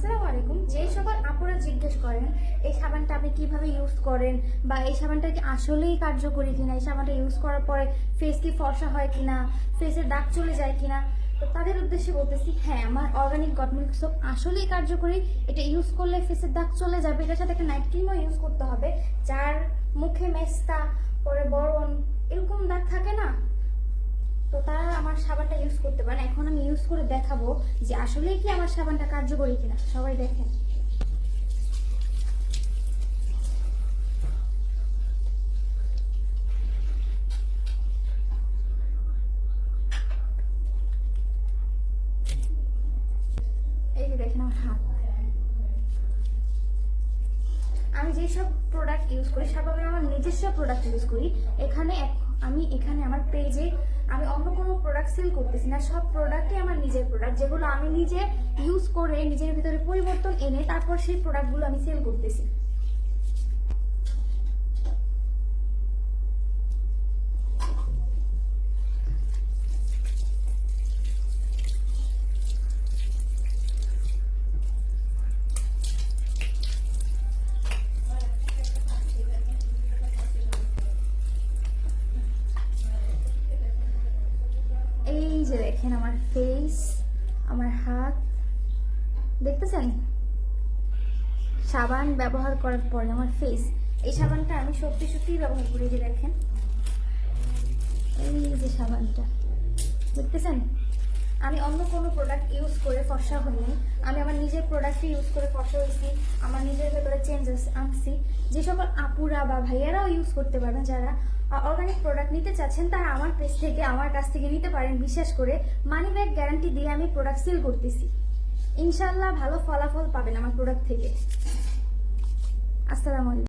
আসসালামু আলাইকুম। যে সকল আপুরা জিজ্ঞেস করেন এই সাবানটা আপনি কিভাবে ইউজ করেন বা এই সাবানটা কি আসলেই কার্যকরী কিনা, এই সাবানটা ইউজ করার পরে ফেস কি ফর্সা হয় কিনা, ফেসের দাগ চলে যায় কিনা, তো তাদের উদ্দেশ্যে বলতেছি হ্যাঁ, আমার অর্গানিক গট মিল্ক সোপ আসলেই কার্যকরী। এটা ইউজ করলে ফেসের দাগ চলে যাবে। এটার সাথে একটা নাইট ক্রিমও ইউজ করতে হবে। যার মুখে মেস্তা, পরে বরণ, এরকম দাগ থাকে না, তো তারা আমার সাবানটা ইউজ করতে পারেন। এখন আমি ইউজ করে দেখাবো যে আসলেই কি আমার সাবানটা কার্যকরী কিনা। সবাই দেখেন। এই যে দেখেন আমার হাত। আমি যেসব প্রোডাক্ট ইউজ করি সবগুলো আমার নিজস্ব প্রোডাক্ট ইউজ করি। এখানে আমার পেজে আমি অন্য কোনো প্রোডাক্ট সেল করতেছি না। সব প্রোডাক্টই আমার নিজের প্রোডাক্ট, যেগুলো আমি নিজে ইউজ করে নিজের ভিতরে পরিবর্তন এনে তারপর সেই প্রোডাক্টগুলো আমি সেল করতেছি। এই যে দেখেন আমার ফেস, আমার হাত, দেখতেছেন সাবান ব্যবহার করার পরে আমার ফেস। এই সাবানটা আমি সত্যি সত্যি ব্যবহার করি। যে দেখেন এই যে সাবানটা দেখতেছেন, আমি অন্য কোনো প্রোডাক্ট ইউজ করে ফর্সা হইনি। আমি আমার নিজের প্রোডাক্টই ইউজ করে ফর্সা হয়েছি। আমার নিজের ভেতরে চেঞ্জেস আনছি। যে সকল আপুরা বা ভাইয়ারাও ইউজ করতে পারবেন, যারা অর্গানিক প্রোডাক্ট নিতে চাচ্ছেন, তারা আমার পেজ থেকে, আমার কাছ থেকে নিতে পারেন। বিশেষ করে মানি ব্যাক গ্যারান্টি দিয়ে আমি প্রোডাক্ট সেল করতেছি। ইনশাল্লাহ ভালো ফলাফল পাবেন আমার প্রোডাক্ট থেকে। আসসালামু আলাইকুম।